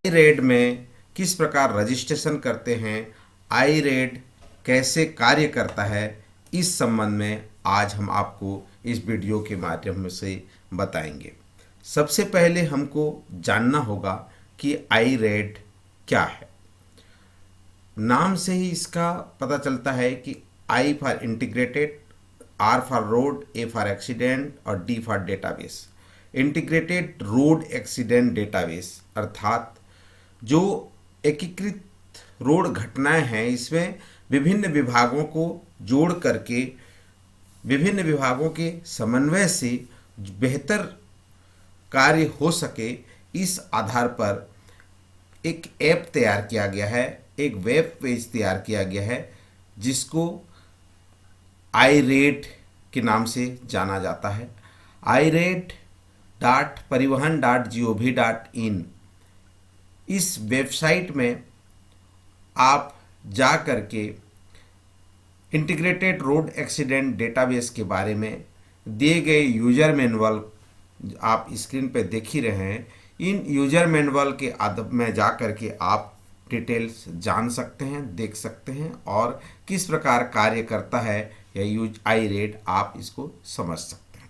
Red में किस प्रकार रजिस्ट्रेशन करते हैं, आई रेड कैसे कार्य करता है, इस संबंध में आज हम आपको इस वीडियो के माध्यम से बताएंगे। सबसे पहले हमको जानना होगा कि आई रेड क्या है। नाम से ही इसका पता चलता है कि I for integrated, R for road, A for accident और D for database. Integrated road accident database अर्थात जो एकीकृत रोड घटनाएं हैं, इसमें विभिन्न विभागों को जोड़ करके विभिन्न विभागों के समन्वय से बेहतर कार्य हो सके, इस आधार पर एक ऐप तैयार किया गया है, एक वेब पेज तैयार किया गया है जिसको आई रेड के नाम से जाना जाता है। ired.परिवहन.gov.in इस वेबसाइट में आप जा करके इंटीग्रेटेड रोड एक्सीडेंट डेटाबेस के बारे में दिए गए यूजर मैनुअल आप स्क्रीन पर देख ही रहे हैं। इन यूजर मैनुअल के आदब में जा करके आप डिटेल्स जान सकते हैं, देख सकते हैं और किस प्रकार कार्य करता है या यूज आई रेड आप इसको समझ सकते हैं।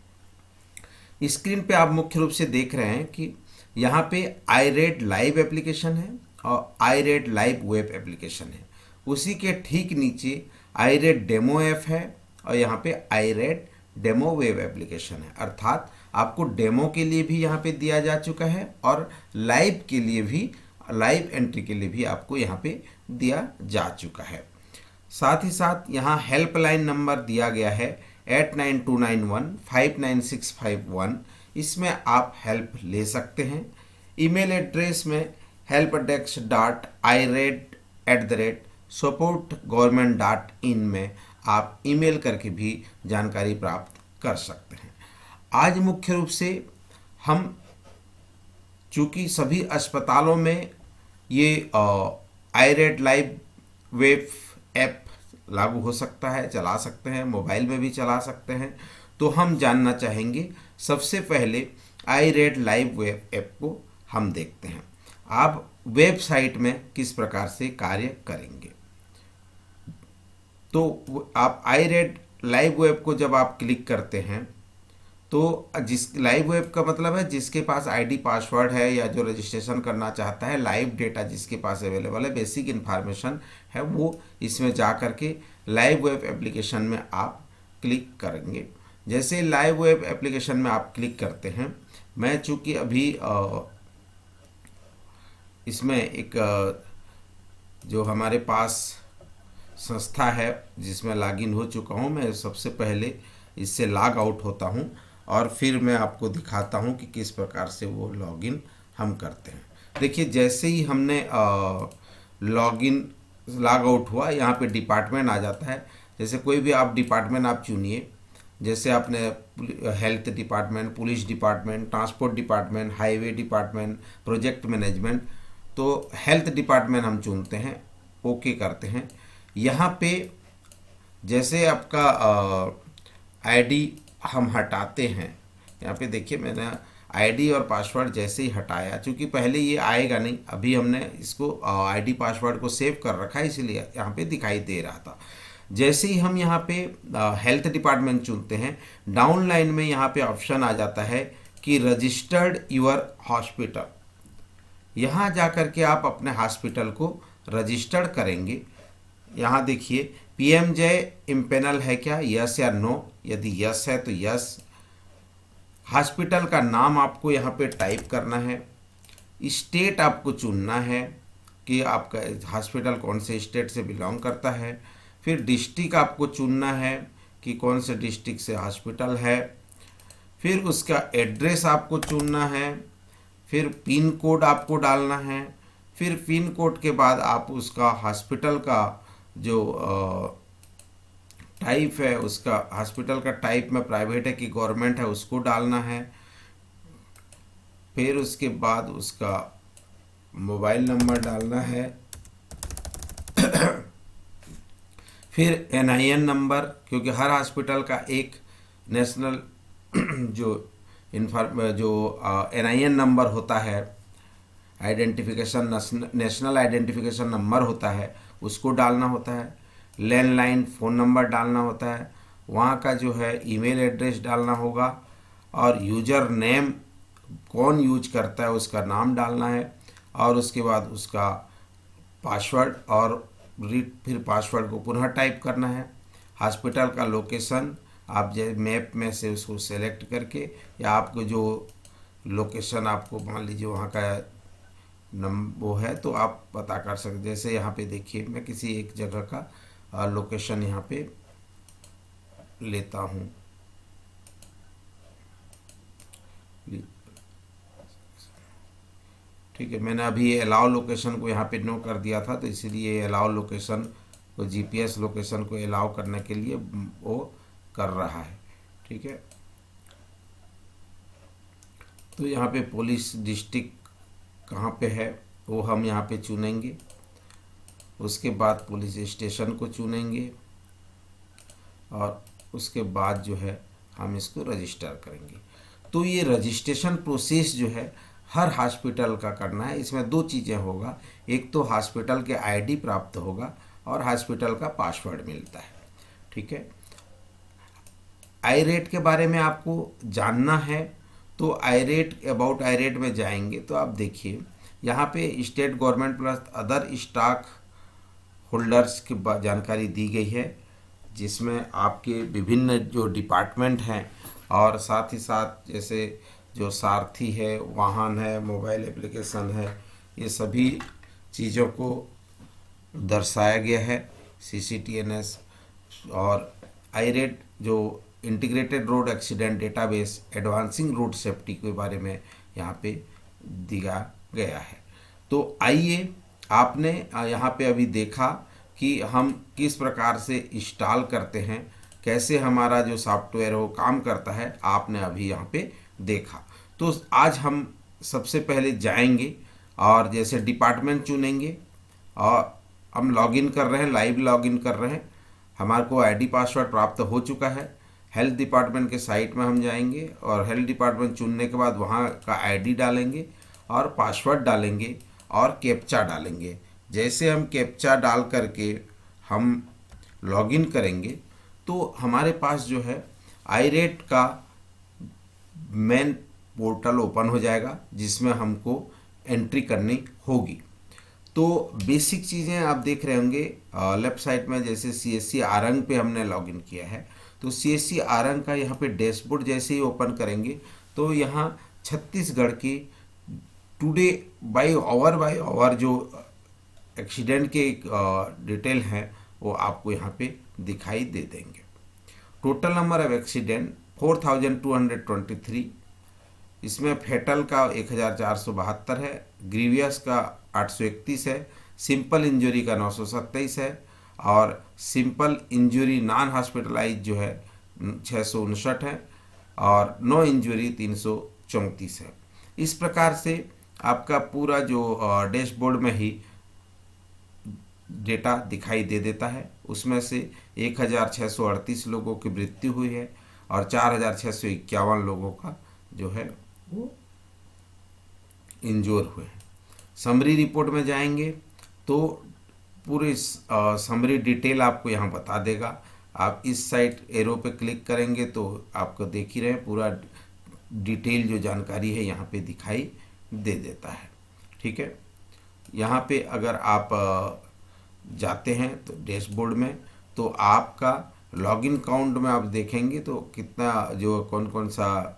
स्क्रीन पे आप मुख्य रूप से देख रहे हैं कि यहाँ पे आई रेड लाइव एप्लीकेशन है और I read live web application है। उसी के ठीक नीचे आई रेड डेमो ऐप है और यहाँ पे I read demo web application है। अर्थात आपको डेमो के लिए भी यहाँ पे दिया जा चुका है और लाइव के लिए भी, लाइव एंट्री के लिए भी आपको यहाँ पे दिया जा चुका है। साथ ही साथ यहाँ हेल्पलाइन नंबर दिया गया है 8929159651। इसमें आप हेल्प ले सकते हैं। ईमेल एड्रेस में helpdesk.ired@supportgovernment.in में आप ईमेल करके भी जानकारी प्राप्त कर सकते हैं। आज मुख्य रूप से हम, चूँकि सभी अस्पतालों में ये I read live web app लागू हो सकता है, चला सकते हैं, मोबाइल में भी चला सकते हैं, तो हम जानना चाहेंगे सबसे पहले I read live web app को हम देखते हैं। आप वेबसाइट में किस प्रकार से कार्य करेंगे। तो आप आई रेड लाइव वेब को जब आप क्लिक करते हैं तो जिस लाइव वेब का मतलब है जिसके पास आईडी पासवर्ड है या जो रजिस्ट्रेशन करना चाहता है, लाइव डेटा जिसके पास अवेलेबल है, बेसिक इन्फॉर्मेशन है, वो इसमें जा कर के लाइव वेब एप्लीकेशन में आप क्लिक करेंगे। जैसे लाइव वेब एप्लीकेशन में आप क्लिक करते हैं, मैं चूँकि अभी इसमें एक जो हमारे पास संस्था है जिसमें लॉगिन हो चुका हूँ, मैं सबसे पहले इससे लॉग आउट होता हूँ और फिर मैं आपको दिखाता हूँ कि किस प्रकार से वो लॉगिन हम करते हैं। देखिए, जैसे ही हमने लॉग आउट हुआ, यहाँ पे डिपार्टमेंट आ जाता है। जैसे कोई भी आप डिपार्टमेंट आप चुनिए, जैसे आपने health department, police department, transport department, highway department, project management, तो हेल्थ डिपार्टमेंट हम चुनते हैं, ओके करते हैं। यहाँ पे जैसे आपका आईडी हम हटाते हैं, यहाँ पे देखिए मैंने आईडी और पासवर्ड जैसे ही हटाया, चूँकि पहले ये आएगा नहीं, अभी हमने इसको आईडी पासवर्ड को सेव कर रखा है, इसलिए यहाँ पे दिखाई दे रहा था। जैसे ही हम यहाँ पे हेल्थ डिपार्टमेंट चुनते हैं, डाउन लाइन में यहाँ पे ऑप्शन आ जाता है कि रजिस्टर्ड योर हॉस्पिटल। यहाँ जा कर के आप अपने हॉस्पिटल को रजिस्टर्ड करेंगे। यहाँ देखिए PMJ इम्पेनल है क्या, यस या नो। यदि यस है तो यस। हॉस्पिटल का नाम आपको यहाँ पे टाइप करना है। स्टेट आपको चुनना है कि आपका हॉस्पिटल कौन से स्टेट से बिलोंग करता है। फिर डिस्ट्रिक्ट आपको चुनना है कि कौन से डिस्ट्रिक्ट से हॉस्पिटल है। फिर उसका एड्रेस आपको चुनना है। फिर पिन कोड आपको डालना है। फिर पिन कोड के बाद आप उसका हॉस्पिटल का जो टाइप है, उसका हॉस्पिटल का टाइप में प्राइवेट है कि गवर्नमेंट है, उसको डालना है। फिर उसके बाद उसका मोबाइल नंबर डालना है। फिर NIN नंबर, क्योंकि हर हॉस्पिटल का एक नेशनल जो NIN नंबर होता है, आइडेंटिफिकेशन नेशनल आइडेंटिफिकेशन नंबर होता है उसको डालना होता है, लैंडलाइन फ़ोन नंबर डालना होता है, वहाँ का जो है ईमेल एड्रेस डालना होगा, और यूज़र नेम कौन यूज करता है उसका नाम डालना है, और उसके बाद उसका पासवर्ड, और फिर पासवर्ड को पुनः टाइप करना है। हॉस्पिटल का लोकेशन आप जैसे मैप में से उसको सेलेक्ट करके, या आपको जो लोकेशन आपको मान लीजिए वहाँ का वो है तो आप पता कर सकते। जैसे यहाँ पे देखिए मैं किसी एक जगह का लोकेशन यहाँ पे लेता हूँ। ठीक है, मैंने अभी अलाउ लोकेशन को यहाँ पे नो कर दिया था, तो इसीलिए अलाउ लोकेशन को जीपीएस लोकेशन को अलाउ करने के लिए वो कर रहा है। ठीक है, तो यहाँ पे पुलिस डिस्ट्रिक्ट कहाँ पे है वो हम यहाँ पे चुनेंगे। उसके बाद पुलिस स्टेशन को चुनेंगे, और उसके बाद जो है हम इसको रजिस्टर करेंगे। तो ये रजिस्ट्रेशन प्रोसेस जो है हर हॉस्पिटल का करना है। इसमें दो चीज़ें होगा, एक तो हॉस्पिटल के आईडी प्राप्त होगा और हॉस्पिटल का पासवर्ड मिलता है। ठीक है, आई रेट के बारे में आपको जानना है तो आई रेट अबाउट आई रेट में जाएंगे तो आप देखिए यहाँ पे state government plus other stock holders की जानकारी दी गई है, जिसमें आपके विभिन्न जो डिपार्टमेंट हैं और साथ ही साथ जैसे जो सारथी है, वाहन है, मोबाइल एप्लीकेशन है, ये सभी चीज़ों को दर्शाया गया है। CCTNS और आई रेट जो integrated road accident database advancing road safety के बारे में यहाँ पे दिया गया है। तो आइए, आपने यहाँ पे अभी देखा कि हम किस प्रकार से इंस्टॉल करते हैं, कैसे हमारा जो सॉफ्टवेयर वो काम करता है, आपने अभी यहाँ पे देखा। तो आज हम सबसे पहले जाएंगे और जैसे डिपार्टमेंट चुनेंगे, और हम लॉगिन कर रहे हैं, लाइव लॉगिन कर रहे हैं, हमारे को आईडी पासवर्ड प्राप्त हो चुका है। हेल्थ डिपार्टमेंट के साइट में हम जाएंगे और हेल्थ डिपार्टमेंट चुनने के बाद वहाँ का आईडी डालेंगे और पासवर्ड डालेंगे और कैप्चा डालेंगे। जैसे हम कैप्चा डाल करके हम लॉगिन करेंगे तो हमारे पास जो है आई रेट का मेन पोर्टल ओपन हो जाएगा, जिसमें हमको एंट्री करनी होगी। तो बेसिक चीज़ें आप देख रहे होंगे लेफ्ट साइड में, जैसे CSC आरंग पे हमने लॉगिन किया है, तो CSC आरंग का यहाँ पे डैशबोर्ड जैसे ही ओपन करेंगे तो यहाँ छत्तीसगढ़ की टुडे बाय आवर जो एक्सीडेंट के डिटेल हैं वो आपको यहाँ पे दिखाई दे देंगे। टोटल नंबर ऑफ एक्सीडेंट 4223, इसमें फेटल का 1472 है, ग्रीवियस का 831 है, सिंपल इंजरी का 927 है, और सिंपल इंजरी नॉन हॉस्पिटलाइज जो है 659 है, और नो इंजरी 334 है। इस प्रकार से आपका पूरा जो डैशबोर्ड में ही डेटा दिखाई दे देता है। उसमें से 1638 लोगों की मृत्यु हुई है और 4651 लोगों का जो है वो इंजोर हुए हैं। समरी रिपोर्ट में जाएंगे तो पूरे समरी डिटेल आपको यहाँ बता देगा। आप इस साइट एरो पे क्लिक करेंगे तो आपको देख ही रहे पूरा डिटेल जो जानकारी है यहाँ पे दिखाई दे देता है। ठीक है, यहाँ पे अगर आप जाते हैं तो डैशबोर्ड में, तो आपका लॉगिन काउंट में आप देखेंगे तो कितना जो कौन कौन सा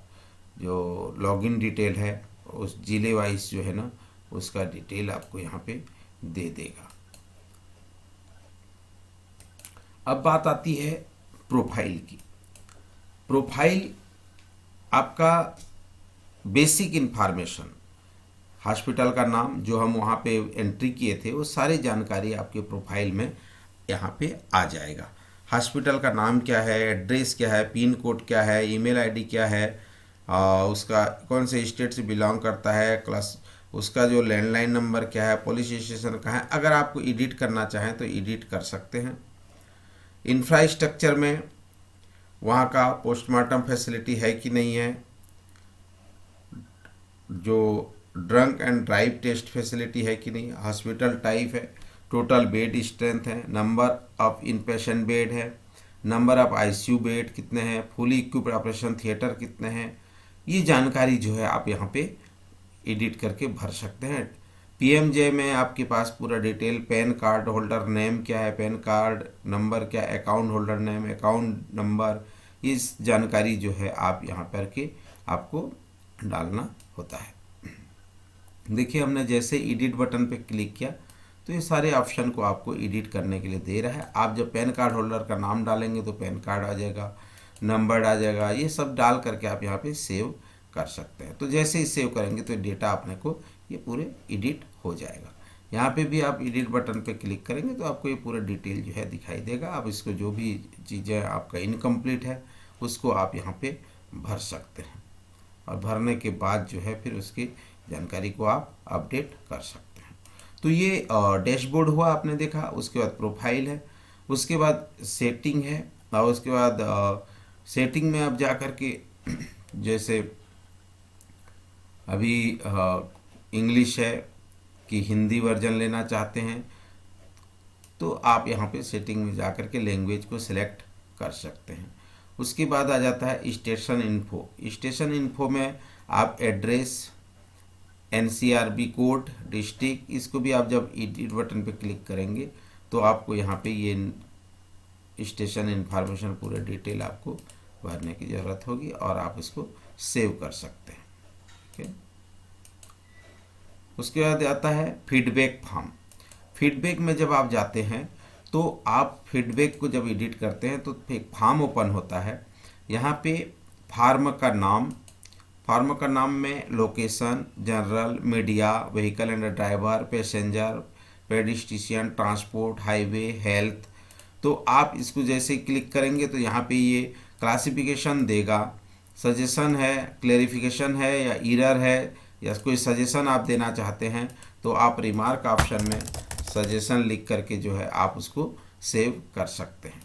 जो लॉगिन डिटेल है उस जिले वाइज जो है ना उसका डिटेल आपको यहाँ पे दे देगा। अब बात आती है प्रोफाइल की। प्रोफाइल आपका बेसिक इन्फॉर्मेशन, हॉस्पिटल का नाम जो हम वहाँ पे एंट्री किए थे वो सारी जानकारी आपके प्रोफाइल में यहाँ पे आ जाएगा। हॉस्पिटल का नाम क्या है, एड्रेस क्या है, पिन कोड क्या है, ईमेल आईडी क्या है, उसका कौन से स्टेट से बिलोंग करता है, क्लास उसका जो लैंडलाइन नंबर क्या है, पुलिस स्टेशन कहाँ है। अगर आपको एडिट करना चाहें तो एडिट कर सकते हैं। इंफ्रास्ट्रक्चर में वहाँ का पोस्टमार्टम फैसिलिटी है कि नहीं है, जो drunk and drive test facility है कि नहीं, हॉस्पिटल टाइप है, टोटल बेड स्ट्रेंथ है, नंबर ऑफ इनपेशेंट बेड है, नंबर ऑफ आईसीयू बेड कितने हैं, फुली इक्विप्ड ऑपरेशन थिएटर कितने हैं, ये जानकारी जो है आप यहाँ पे एडिट करके भर सकते हैं। पीएमजे में आपके पास पूरा detail, pan card holder name क्या है, पैन कार्ड नंबर क्या, account holder name, account number, इस जानकारी जो है आप यहाँ पर के आपको डालना होता है। देखिए हमने जैसे एडिट बटन पे क्लिक किया तो ये सारे ऑप्शन को आपको एडिट करने के लिए दे रहा है। आप जब पैन कार्ड होल्डर का नाम डालेंगे तो पैन कार्ड आ जाएगा, नंबर आ जाएगा, ये सब डाल करके आप यहाँ पे सेव कर सकते हैं। तो जैसे ही सेव करेंगे तो डेटा अपने को ये पूरे एडिट हो जाएगा। यहाँ पे भी आप एडिट बटन पे क्लिक करेंगे तो आपको ये पूरा डिटेल जो है दिखाई देगा। आप इसको जो भी चीज़ें आपका इनकम्प्लीट है उसको आप यहाँ पे भर सकते हैं, और भरने के बाद जो है फिर उसकी जानकारी को आप अपडेट कर सकते हैं। तो ये डैशबोर्ड हुआ आपने देखा। उसके बाद प्रोफाइल है, उसके बाद सेटिंग है, और उसके बाद सेटिंग में आप जा कर के जैसे अभी इंग्लिश है कि हिंदी वर्जन लेना चाहते हैं तो आप यहाँ पे सेटिंग में जा कर के लैंग्वेज को सिलेक्ट कर सकते हैं। उसके बाद आ जाता है स्टेशन इन्फो। स्टेशन इन्फो में आप एड्रेस, एनसीआरबी कोड, डिस्ट्रिक्ट, इसको भी आप जब एडिट बटन पे क्लिक करेंगे तो आपको यहाँ पे ये स्टेशन इन्फॉर्मेशन पूरे डिटेल आपको भरने की ज़रूरत होगी और आप इसको सेव कर सकते हैं। ओके। उसके बाद आता है फीडबैक फॉर्म। फीडबैक में जब आप जाते हैं तो आप फीडबैक को जब एडिट करते हैं तो एक फॉर्म ओपन होता है। यहाँ पे फार्म का नाम में location, general, media, vehicle and driver, passenger, pedestrian, transport, highway, health. तो आप इसको जैसे क्लिक करेंगे तो यहाँ पे ये क्लासिफिकेशन देगा, सजेशन है, क्लेरिफिकेशन है या एरर है, या कोई सजेशन आप देना चाहते हैं तो आप रिमार्क ऑप्शन में सजेशन लिख करके जो है आप उसको सेव कर सकते हैं।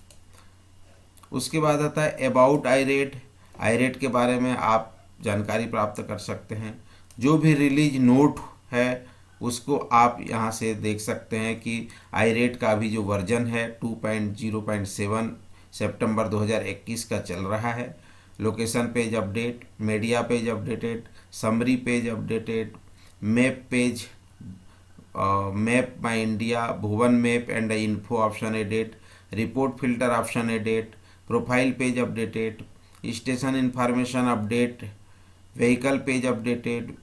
उसके बाद आता है अबाउट आईरेट के बारे में आप जानकारी प्राप्त कर सकते हैं। जो भी रिलीज नोट है उसको आप यहाँ से देख सकते हैं कि आईरेट का अभी जो वर्जन है 2.0.7 सितंबर 2021 का चल रहा है। Location page update, media page updated, summary page updated, map page, map my India, Bhuvan map and info option added, report filter option added, profile page updated, station information update, vehicle page updated,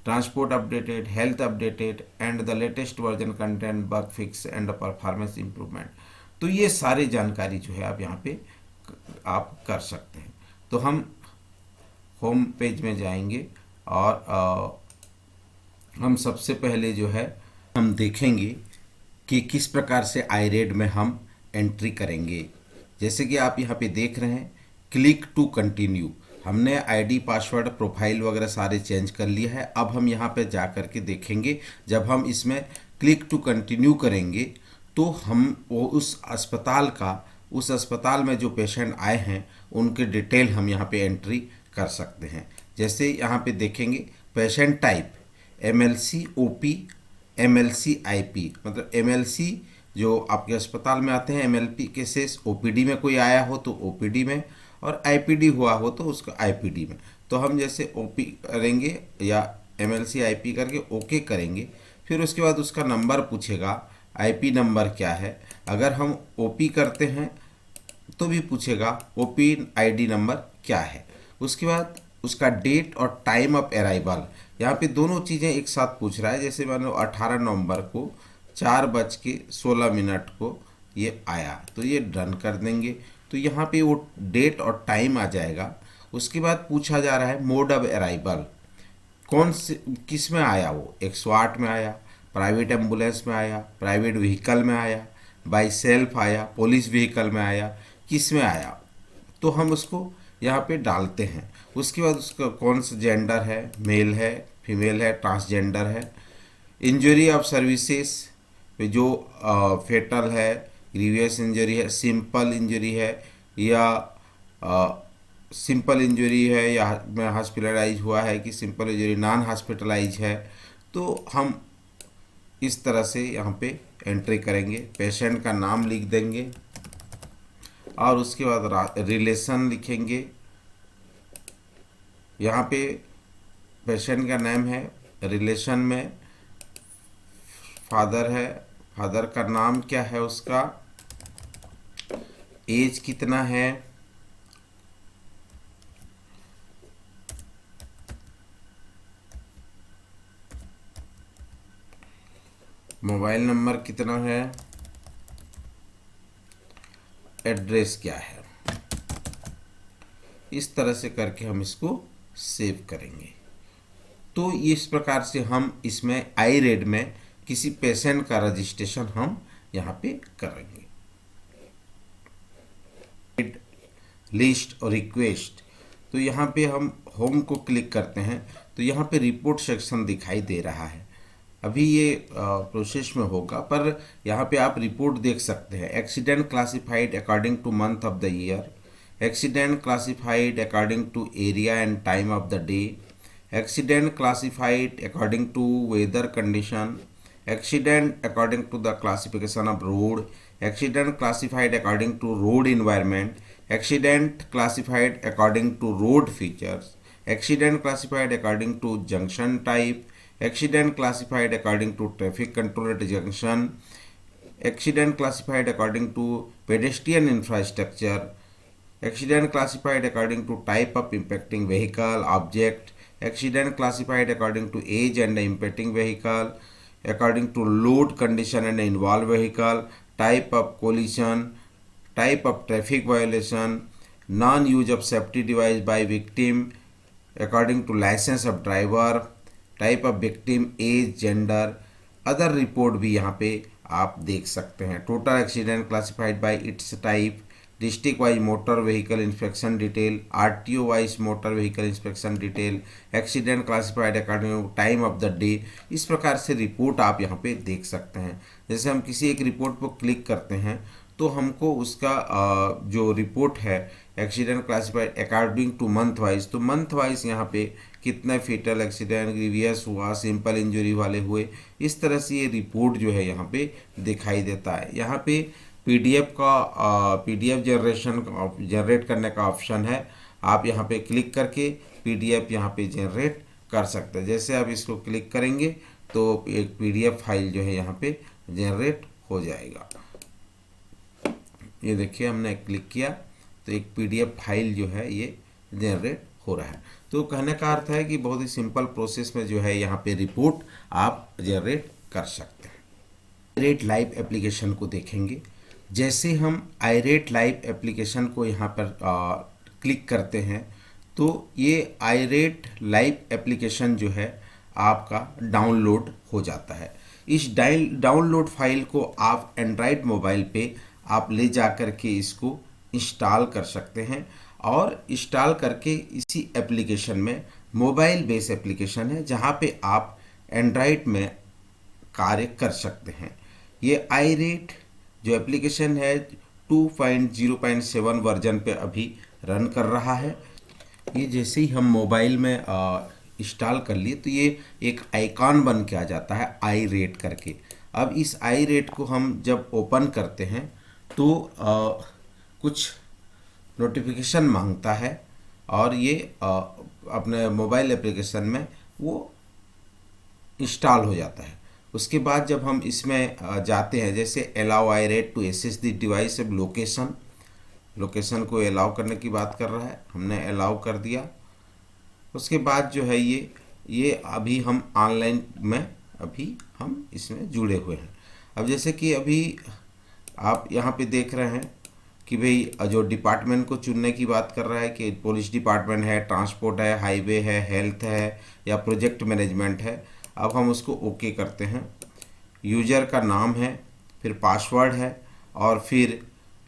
transport updated, health updated and the latest version content bug fix and performance improvement. तो ये सारी जानकारी जो है आप यहाँ पे आप कर सकते हैं। तो हम होम पेज में जाएंगे और हम सबसे पहले जो है हम देखेंगे कि किस प्रकार से आईरेड में हम एंट्री करेंगे। जैसे कि आप यहाँ पे देख रहे हैं क्लिक टू कंटिन्यू, हमने आईडी, पासवर्ड, प्रोफाइल वगैरह सारे चेंज कर लिया है। अब हम यहाँ पे जा कर के देखेंगे, जब हम इसमें क्लिक टू कंटिन्यू करेंगे तो हम वो उस अस्पताल में जो पेशेंट आए हैं उनके डिटेल हम यहाँ पे एंट्री कर सकते हैं। जैसे यहाँ पे देखेंगे patient type MLC OP, MLC IP, मतलब एमएलसी जो आपके अस्पताल में आते हैं, एमएलपी केसेस, ओपीडी में कोई आया हो तो ओपीडी में, और आईपीडी हुआ हो तो उसका आईपीडी में। तो हम जैसे ओपी करेंगे या एमएलसी आईपी करके ओके करेंगे, फिर उसके बाद उसका नंबर पूछेगा, आईपी नंबर क्या है। अगर हम ओपी करते हैं तो भी पूछेगा ओपी आईडी नंबर क्या है। उसके बाद उसका डेट और टाइम ऑफ अराइवल, यहाँ पे दोनों चीज़ें एक साथ पूछ रहा है। जैसे मान लो 18 नवंबर को 4:16 को ये आया तो ये डन कर देंगे, तो यहाँ पे वो डेट और टाइम आ जाएगा। उसके बाद पूछा जा रहा है मोड ऑफ अराइवल, कौन से किस में आया, वो 108 में आया, प्राइवेट एम्बुलेंस में आया, प्राइवेट व्हीकल में आया, बाई सेल्फ आया, पुलिस व्हीकल में आया, किस में आया, तो हम उसको यहाँ पे डालते हैं। उसके बाद उसका कौन सा जेंडर है, मेल है, फीमेल है, ट्रांसजेंडर है। इंजरी ऑफ सर्विसेज जो फेटल है, ग्रीवियस इंजरी है, सिंपल इंजरी है या सिंपल इंजरी है या में हॉस्पिटलाइज हुआ है कि सिंपल इंजरी नॉन हॉस्पिटलाइज है, तो हम इस तरह से यहाँ पे एंट्री करेंगे। पेशेंट का नाम लिख देंगे और उसके बाद रिलेशन लिखेंगे। यहाँ पे पेशेंट का नेम है, रिलेशन में फादर है, फादर का नाम क्या है, उसका एज कितना है, मोबाइल नंबर कितना है, एड्रेस क्या है। इस तरह से करके हम इसको सेव करेंगे। तो इस प्रकार से हम इसमें iRAD में किसी पेशेंट का रजिस्ट्रेशन हम यहाँ पे करेंगे। लिस्ट और रिक्वेस्ट, तो यहाँ पे हम होम को क्लिक करते हैं तो यहाँ पे रिपोर्ट सेक्शन दिखाई दे रहा है। अभी ये प्रोसेस में होगा, पर यहाँ पे आप रिपोर्ट देख सकते हैं। Accident classified according to month of the year, accident classified according to area and time of the day, accident classified according to weather condition, accident according to the classification of road, accident classified according to road environment, accident classified according to road features, accident classified according to junction type, accident classified according to traffic control at junction, accident classified according to pedestrian infrastructure, accident classified according to type of impacting vehicle object, accident classified according to age and impacting vehicle, according to load condition and involved vehicle, type of collision, type of traffic violation, non-use of safety device by victim, according to license of driver, type of victim, age, gender, other report भी यहाँ पे आप देख सकते हैं। Total accident classified by its type, district wise motor vehicle inspection detail, RTO wise motor vehicle inspection detail, accident classified according to time of the day. इस प्रकार से रिपोर्ट आप यहाँ पे देख सकते हैं। जैसे हम किसी एक रिपोर्ट पर क्लिक करते हैं तो हमको उसका जो रिपोर्ट है accident classified according to month wise, तो मंथ वाइज यहाँ पे कितने फेटल एक्सीडेंट, ग्रीवियस हुआ, सिंपल इंजरी वाले हुए, इस तरह से ये रिपोर्ट जो है यहाँ पे दिखाई देता है। यहाँ पे पीडीएफ जनरेट करने का ऑप्शन है। आप यहाँ पे क्लिक करके पीडीएफ यहाँ पे जनरेट कर सकते हैं। जैसे आप इसको क्लिक करेंगे तो एक पीडीएफ फाइल जो है यहाँ पे जनरेट हो जाएगा। ये देखिए हमने क्लिक किया तो एक पीडीएफ फाइल जो है ये जनरेट हो रहा है। तो कहने का अर्थ है कि बहुत ही सिंपल प्रोसेस में जो है यहाँ पे रिपोर्ट आप जनरेट कर सकते हैं। iRAD लाइव एप्लीकेशन को देखेंगे। जैसे हम iRAD लाइव एप्लीकेशन को यहाँ पर क्लिक करते हैं तो ये iRAD लाइव एप्लीकेशन जो है आपका डाउनलोड हो जाता है। इस डाउनलोड फाइल को आप एंड्रॉयड मोबाइल पे आप ले जा कर के इसको इंस्टॉल कर सकते हैं और इंस्टॉल करके इसी एप्लीकेशन में मोबाइल बेस एप्लीकेशन है जहाँ पे आप एंड्रॉयड में कार्य कर सकते हैं। ये iRAD जो एप्लीकेशन है 2.0.7 वर्जन पे अभी रन कर रहा है। ये जैसे ही हम मोबाइल में इंस्टॉल कर लिए तो ये एक आइकॉन बन के आ जाता है iRAD करके। अब इस iRAD को हम जब ओपन करते हैं तो कुछ नोटिफिकेशन मांगता है और ये अपने मोबाइल एप्लीकेशन में वो इंस्टॉल हो जाता है। उसके बाद जब हम इसमें जाते हैं, जैसे allow iRAD to access the device, अब लोकेशन को अलाउ करने की बात कर रहा है, हमने अलाउ कर दिया। उसके बाद जो है ये अभी हम ऑनलाइन में अभी हम इसमें जुड़े हुए हैं। अब जैसे कि अभी आप यहाँ पे देख रहे हैं कि भाई जो डिपार्टमेंट को चुनने की बात कर रहा है कि पुलिस डिपार्टमेंट है, ट्रांसपोर्ट है, हाईवे है, हेल्थ है या प्रोजेक्ट मैनेजमेंट है। अब हम उसको ओके करते हैं। यूजर का नाम है, फिर पासवर्ड है और फिर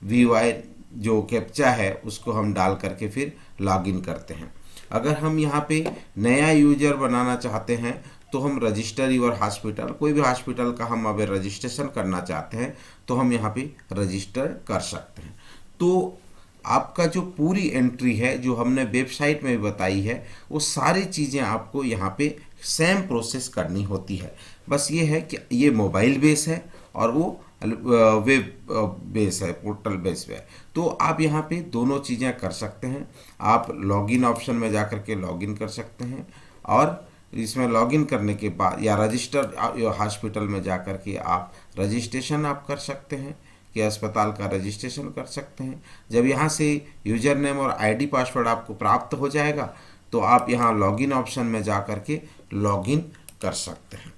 VY जो कैप्चा है उसको हम डाल करके फिर लॉगिन करते हैं। अगर हम यहाँ पे नया यूजर बनाना चाहते हैं तो हम रजिस्टर योर हॉस्पिटल, कोई भी हॉस्पिटल का हम अगर रजिस्ट्रेशन करना चाहते हैं तो हम यहाँ पे रजिस्टर कर सकते हैं। तो आपका जो पूरी एंट्री है जो हमने वेबसाइट में भी बताई है, वो सारी चीज़ें आपको यहाँ पे सेम प्रोसेस करनी होती है। बस ये है कि ये मोबाइल बेस है और वो वेब बेस है, पोर्टल बेस है। तो आप यहाँ पे दोनों चीज़ें कर सकते हैं। आप लॉगिन ऑप्शन में जा कर के लॉगिन कर सकते हैं, और इसमें लॉगिन करने के बाद या रजिस्टर हॉस्पिटल में जा कर के आप रजिस्ट्रेशन आप कर सकते हैं, कि अस्पताल का रजिस्ट्रेशन कर सकते हैं। जब यहाँ से यूज़र नेम और आईडी पासवर्ड आपको प्राप्त हो जाएगा, तो आप यहाँ लॉगिन ऑप्शन में जा कर के लॉगिन कर सकते हैं।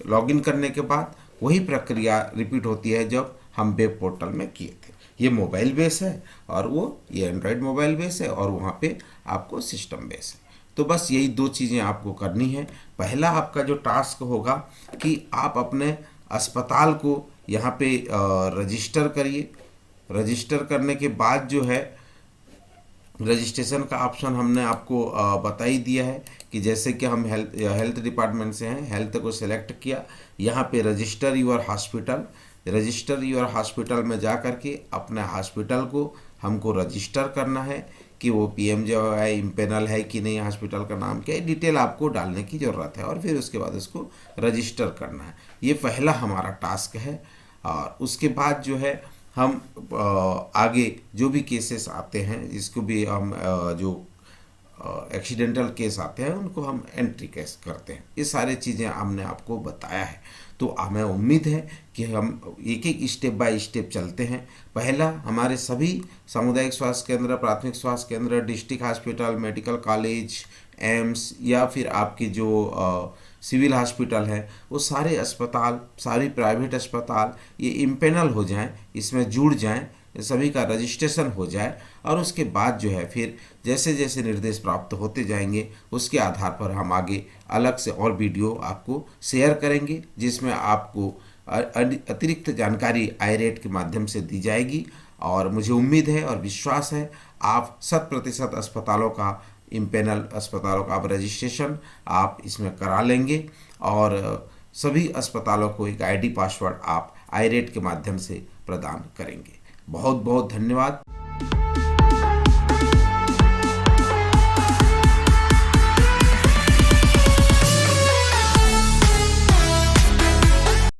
लॉगिन करने के बाद वही प्रक्रिया रिपीट होती है जब हम वेब पोर्टल में किए थे। ये मोबाइल बेस है और ये एंड्रॉयड मोबाइल बेस है, और वहाँ पे आपको सिस्टम बेस है। तो बस यही दो चीज़ें आपको करनी है। पहला आपका जो टास्क होगा कि आप अपने अस्पताल को यहाँ पे रजिस्टर करिए। रजिस्टर करने के बाद जो है रजिस्ट्रेशन का ऑप्शन हमने आपको बता ही दिया है, कि जैसे कि हम हेल्थ डिपार्टमेंट से हैं, हेल्थ को सिलेक्ट किया, यहाँ पे register your hospital, register your hospital में जा कर के अपने हॉस्पिटल को हमको रजिस्टर करना है, कि वो PMJ इम्पेनल है कि नहीं, हॉस्पिटल का नाम क्या है, डिटेल आपको डालने की ज़रूरत है, और फिर उसके बाद उसको रजिस्टर करना है। ये पहला हमारा टास्क है। और उसके बाद जो है हम आगे जो भी केसेस आते हैं, इसको भी हम जो एक्सीडेंटल केस आते हैं उनको हम एंट्री केस करते हैं। ये सारी चीज़ें हमने आपको बताया है। तो हमें उम्मीद है कि हम एक एक स्टेप बाय स्टेप चलते हैं। पहला, हमारे सभी सामुदायिक स्वास्थ्य केंद्र, प्राथमिक स्वास्थ्य केंद्र, district hospital, medical college, AIIMS, या फिर आपकी जो सिविल हॉस्पिटल है, वो सारे अस्पताल, सारी प्राइवेट अस्पताल ये इम्पेनल हो जाएं, इसमें जुड़ जाएं, सभी का रजिस्ट्रेशन हो जाए। और उसके बाद जो है फिर जैसे जैसे निर्देश प्राप्त होते जाएंगे, उसके आधार पर हम आगे अलग से और वीडियो आपको शेयर करेंगे, जिसमें आपको अतिरिक्त जानकारी iRate के माध्यम से दी जाएगी। और मुझे उम्मीद है और विश्वास है आप 100% अस्पतालों का, इम्पेनल अस्पतालों का आप रजिस्ट्रेशन आप इसमें करा लेंगे, और सभी अस्पतालों को एक ID पासवर्ड आप iRate के माध्यम से प्रदान करेंगे। बहुत बहुत धन्यवाद।